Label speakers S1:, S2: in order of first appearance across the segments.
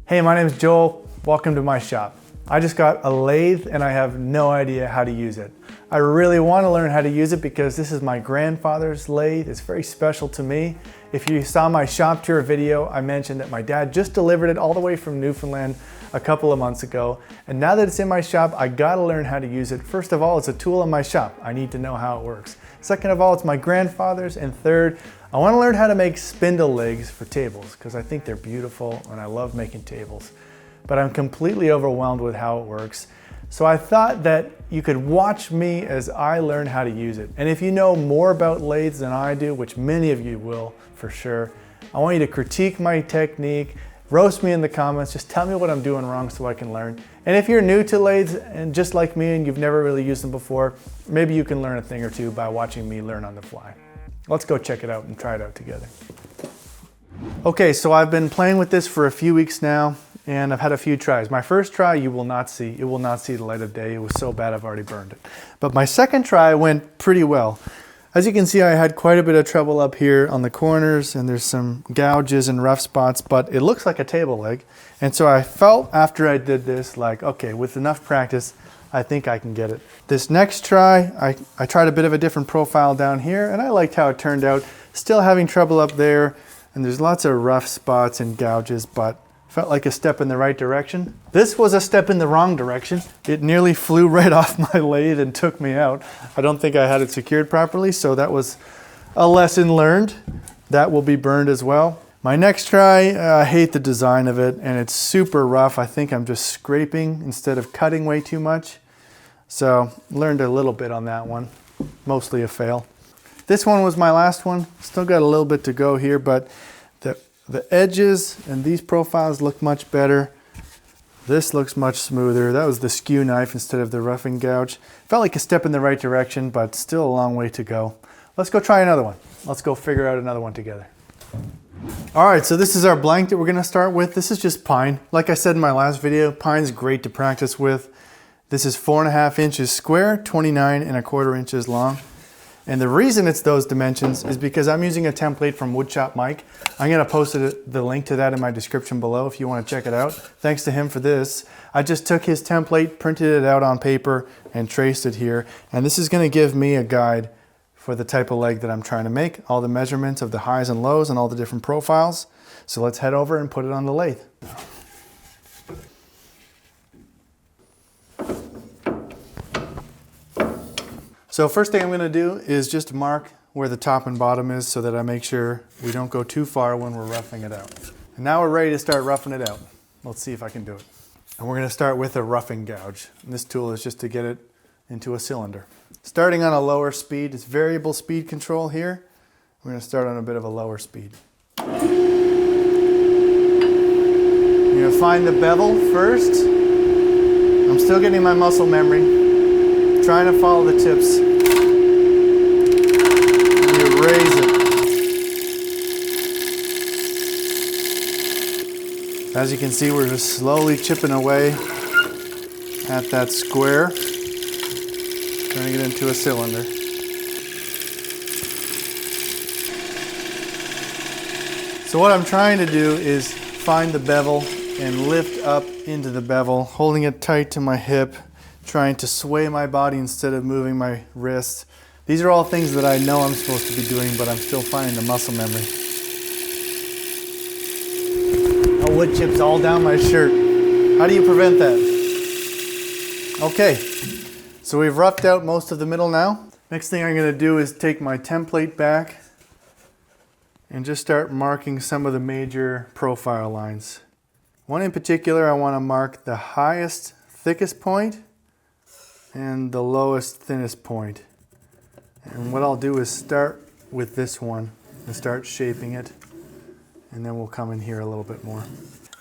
S1: Hey, my name is Joel. Welcome to my shop. I just got a lathe and I have no idea how to use it. I really want to learn how to use it because this is my grandfather's lathe. It's very special to me. If you saw my shop tour video, I mentioned that my dad just delivered it all the way from Newfoundland a couple of months ago. And now that it's in my shop, I gotta learn how to use it. First of all, it's a tool in my shop. I need to know how it works. Second of all, it's my grandfather's. And third, I want to learn how to make spindle legs for tables because I think they're beautiful and I love making tables. But I'm completely overwhelmed with how it works. So I thought that you could watch me as I learn how to use it. And if you know more about lathes than I do, which many of you will for sure, I want you to critique my technique, roast me in the comments, just tell me what I'm doing wrong so I can learn. And if you're new to lathes and just like me and you've never really used them before, maybe you can learn a thing or two by watching me learn on the fly. Let's go check it out and try it out together. Okay, so I've been playing with this for a few weeks now and I've had a few tries. My first try you will not see. It will not see the light of day. It was so bad I've already burned it. But my second try went pretty well. As you can see, I had quite a bit of trouble up here on the corners and there's some gouges and rough spots, but it looks like a table leg. And so I felt after I did this like, okay, with enough practice, I think I can get it. This next try, I tried a bit of a different profile down here and I liked how it turned out. Still having trouble up there and there's lots of rough spots and gouges, but felt like a step in the right direction. This was a step in the wrong direction. It nearly flew right off my lathe and took me out. I don't think I had it secured properly, so that was a lesson learned. That will be burned as well. My next try, I hate the design of it and it's super rough. I think I'm just scraping instead of cutting way too much. So learned a little bit on that one, mostly a fail. This one was my last one. Still got a little bit to go here, but the edges and these profiles look much better. This looks much smoother. That was the skew knife instead of the roughing gouge. Felt like a step in the right direction, but still a long way to go. Let's go try another one. Let's go figure out another one together. All right, so this is our blank that we're gonna start with. This is just pine. Like I said in my last video, pine's great to practice with. This is 4.5 inches square, 29.25 inches long. And the reason it's those dimensions is because I'm using a template from Woodshop Mike. I'm gonna post the link to that in my description below if you wanna check it out. Thanks to him for this. I just took his template, printed it out on paper, and traced it here. And this is gonna give me a guide for the type of leg that I'm trying to make, all the measurements of the highs and lows and all the different profiles. So let's head over and put it on the lathe. So first thing I'm going to do is just mark where the top and bottom is so that I make sure we don't go too far when we're roughing it out. And now we're ready to start roughing it out. Let's see if I can do it. And we're going to start with a roughing gouge. And this tool is just to get it into a cylinder. Starting on a lower speed, it's variable speed control here. We're going to start on a bit of a lower speed. You're going to find the bevel first. I'm still getting my muscle memory. Trying to follow the tips. You raise it. As you can see, we're just slowly chipping away at that square, turning it into a cylinder. So what I'm trying to do is find the bevel and lift up into the bevel, holding it tight to my hip, trying to sway my body instead of moving my wrist. These are all things that I know I'm supposed to be doing, but I'm still finding the muscle memory. Oh, wood chips all down my shirt. How do you prevent that? Okay, so we've roughed out most of the middle now. Next thing I'm going to do is take my template back and just start marking some of the major profile lines. One in particular, I want to mark the highest, thickest point and the lowest, thinnest point. And what I'll do is start with this one and start shaping it, and then we'll come in here a little bit more.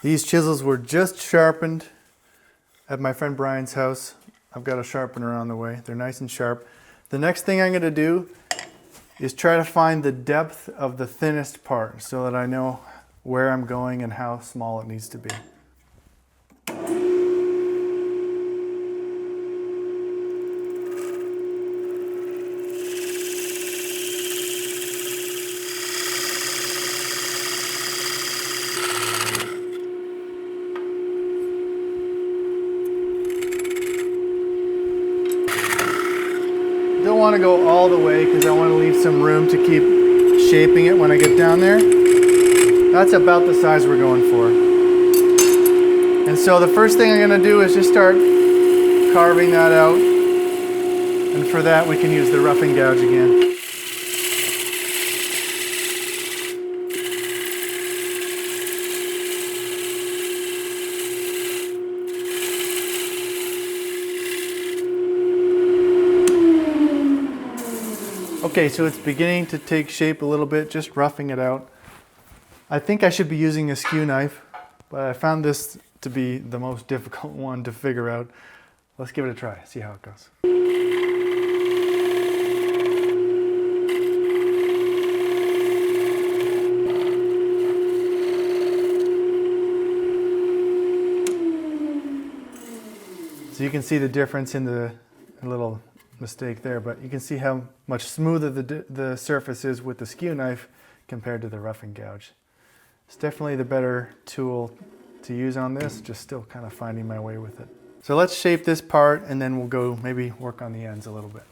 S1: These chisels were just sharpened at my friend Brian's house. I've got a sharpener on the way. They're nice and sharp. The next thing I'm going to do is try to find the depth of the thinnest part so that I know where I'm going and how small it needs to be. want to go all the way because I want to leave some room to keep shaping it when I get down there. That's about the size we're going for. And so the first thing I'm going to do is just start carving that out. And for that we can use the roughing gouge again. Okay, so it's beginning to take shape a little bit, just roughing it out. I think I should be using a skew knife, but I found this to be the most difficult one to figure out. Let's give it a try, see how it goes. So you can see the difference in the little mistake there, but you can see how much smoother the surface is with the skew knife compared to the roughing gouge. It's definitely the better tool to use on this, just still kind of finding my way with it. So let's shape this part and then we'll go maybe work on the ends a little bit.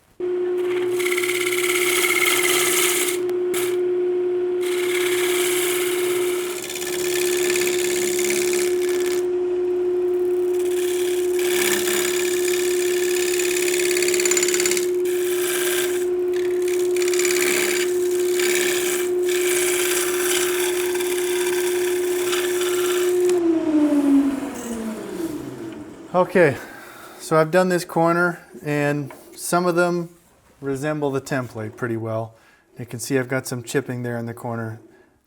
S1: Okay, so I've done this corner and some of them resemble the template pretty well. You can see I've got some chipping there in the corner.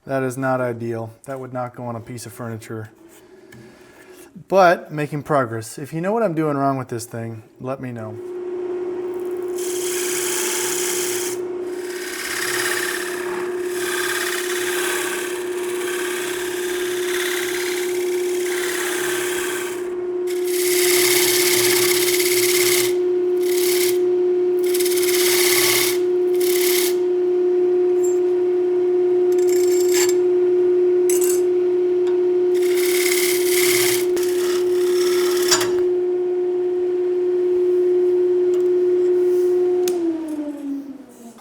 S1: That is not ideal. That would not go on a piece of furniture. But making progress. If you know what I'm doing wrong with this thing, let me know.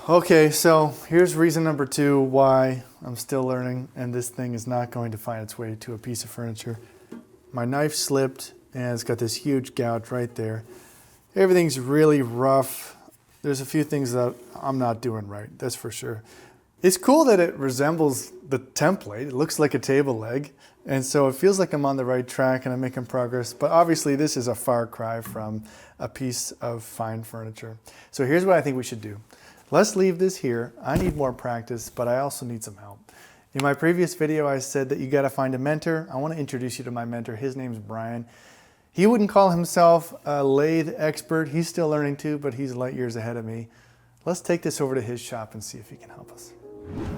S1: Okay, so here's reason number 2 why I'm still learning and this thing is not going to find its way to a piece of furniture. My knife slipped and it's got this huge gouge right there. Everything's really rough. There's a few things that I'm not doing right, that's for sure. It's cool that it resembles the template. It looks like a table leg. And so it feels like I'm on the right track and I'm making progress. But obviously this is a far cry from a piece of fine furniture. So here's what I think we should do. Let's leave this here. I need more practice, but I also need some help. In my previous video, I said that you gotta find a mentor. I wanna introduce you to my mentor. His name's Brian. He wouldn't call himself a lathe expert. He's still learning too, but he's light years ahead of me. Let's take this over to his shop and see if he can help us.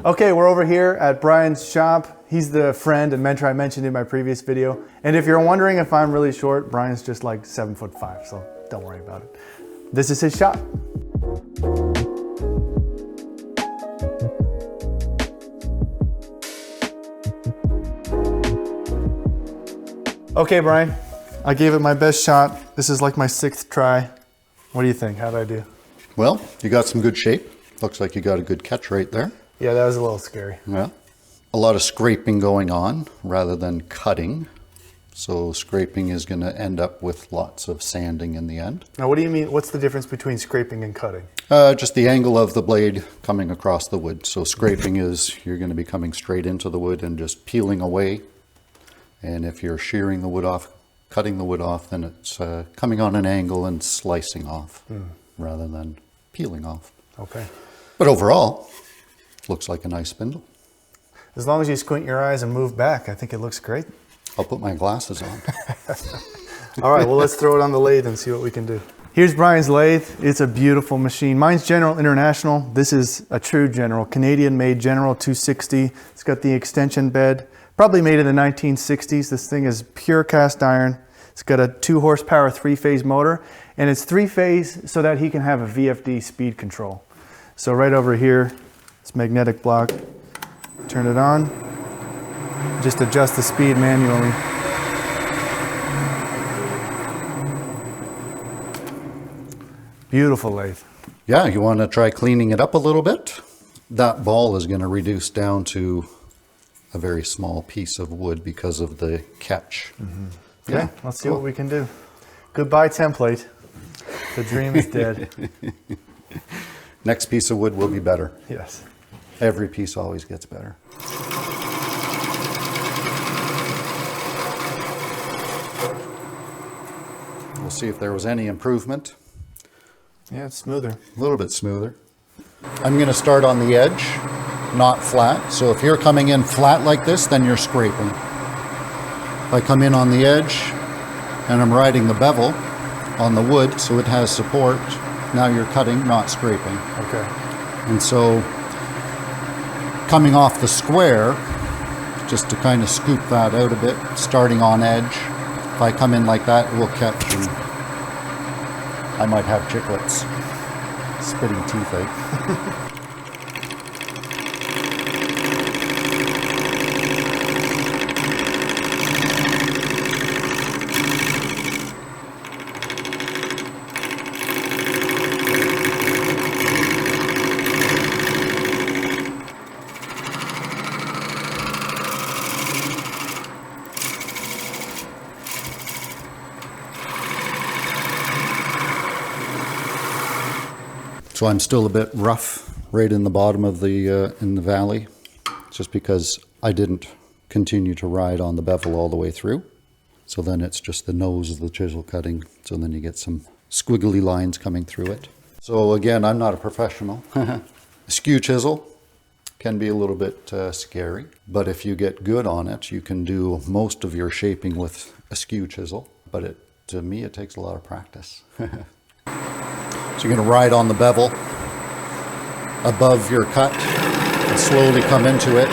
S1: Okay, we're over here at Brian's shop. He's the friend and mentor I mentioned in my previous video. And if you're wondering if I'm really short, Brian's just like 7'5", so don't worry about it. This is his shop. Okay, Brian, I gave it my best shot. This is like my 6th try. What do you think? How'd I do?
S2: Well, you got some good shape. Looks like you got a good catch right there.
S1: Yeah, that was a little scary.
S2: Yeah. A lot of scraping going on rather than cutting. So scraping is going to end up with lots of sanding in the end.
S1: Now, what do you mean? What's the difference between scraping and cutting?
S2: Just the angle of the blade coming across the wood. So scraping is you're going to be coming straight into the wood and just peeling away. And if you're shearing the wood off, cutting the wood off, then it's coming on an angle and slicing off rather than peeling off.
S1: Okay.
S2: But overall, looks like a nice spindle.
S1: As long as you squint your eyes and move back, I think it looks great.
S2: I'll put my glasses on.
S1: All right, well, let's throw it on the lathe and see what we can do. Here's Brian's lathe. It's a beautiful machine. Mine's General International. This is a true General, Canadian-made General 260. It's got the extension bed. Probably made in the 1960s. This thing is pure cast iron. It's got a 2 horsepower 3-phase motor, and it's 3-phase so that he can have a VFD speed control. So right over here, it's magnetic block. Turn it on. Just adjust the speed manually. Beautiful lathe.
S2: Yeah, you want to try cleaning it up a little bit. That ball is going to reduce down to a very small piece of wood because of the catch.
S1: Okay, let's see what we can do. Goodbye template. The dream is dead.
S2: Next piece of wood will be better.
S1: Yes.
S2: Every piece always gets better. We'll see if there was any improvement.
S1: Yeah, it's smoother.
S2: A little bit smoother. I'm going to start on the edge, not flat. So if you're coming in flat like this, then you're scraping. If I come in on the edge and I'm riding the bevel on the wood so it has support, now you're cutting, not scraping.
S1: Okay.
S2: And so coming off the square, just to kind of scoop that out a bit, starting on edge. If I come in like that, it will catch and I might have chiclets spitting teeth out. So I'm still a bit rough right in the bottom of the in the valley, just because I didn't continue to ride on the bevel all the way through. So then it's just the nose of the chisel cutting. So then you get some squiggly lines coming through it. So again, I'm not a professional. A skew chisel can be a little bit scary, but if you get good on it, you can do most of your shaping with a skew chisel. But to me, it takes a lot of practice. So you're going to ride on the bevel above your cut and slowly come into it.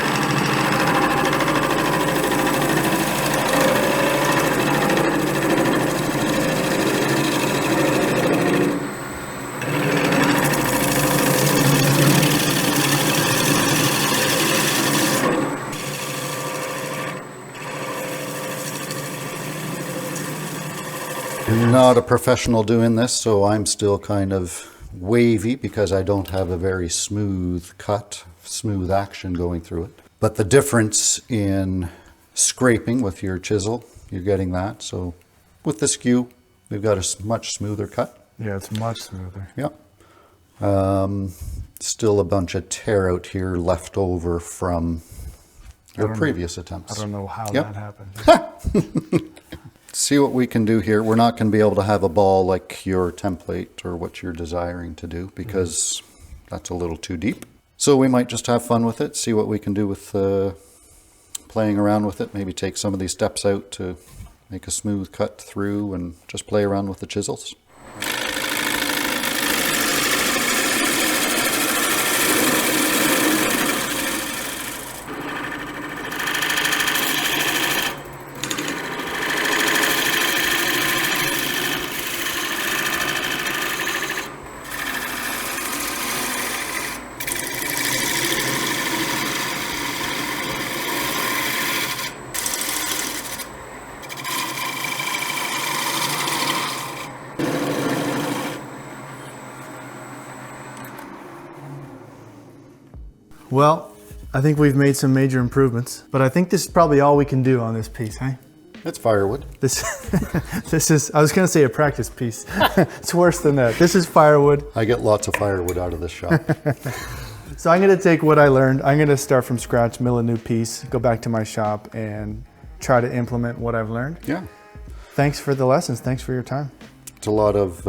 S2: I'm not a professional doing this, so I'm still kind of wavy because I don't have a very smooth cut, smooth action going through it. But the difference in scraping with your chisel, you're getting that. So with the skew, we've got a much smoother cut.
S1: Yeah, it's much smoother.
S2: Yeah. Still a bunch of tear out here left over from your previous attempts.
S1: I don't know how that happened.
S2: See what we can do here. We're not going to be able to have a ball like your template or what you're desiring to do because that's a little too deep. So we might just have fun with it, see what we can do with playing around with it. Maybe take some of these steps out to make a smooth cut through and just play around with the chisels.
S1: Well, I think we've made some major improvements, but I think this is probably all we can do on this piece, hey?
S2: It's firewood.
S1: This is, I was gonna say a practice piece. It's worse than that. This is firewood.
S2: I get lots of firewood out of this shop.
S1: So I'm gonna take what I learned. I'm gonna start from scratch, mill a new piece, go back to my shop and try to implement what I've learned.
S2: Yeah.
S1: Thanks for the lessons. Thanks for your time.
S2: It's a lot of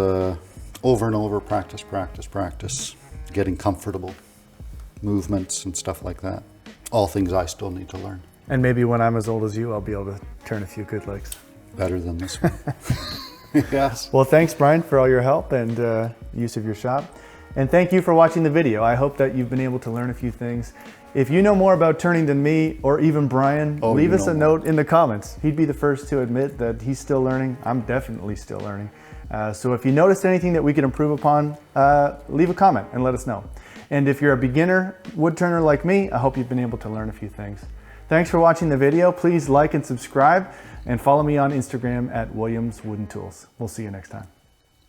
S2: over and over practice, getting comfortable, movements and stuff like that. All things I still need to learn.
S1: And maybe when I'm as old as you, I'll be able to turn a few good legs.
S2: Better than this one. Yes.
S1: Well, thanks, Brian, for all your help and use of your shop. And thank you for watching the video. I hope that you've been able to learn a few things. If you know more about turning than me or even Brian, leave us a note in the comments. He'd be the first to admit that he's still learning. I'm definitely still learning. So if you noticed anything that we could improve upon, leave a comment and let us know. And if you're a beginner wood turner like me, I hope you've been able to learn a few things. Thanks for watching the video. Please like and subscribe and follow me on Instagram at Williams Wooden Tools. We'll see you next time.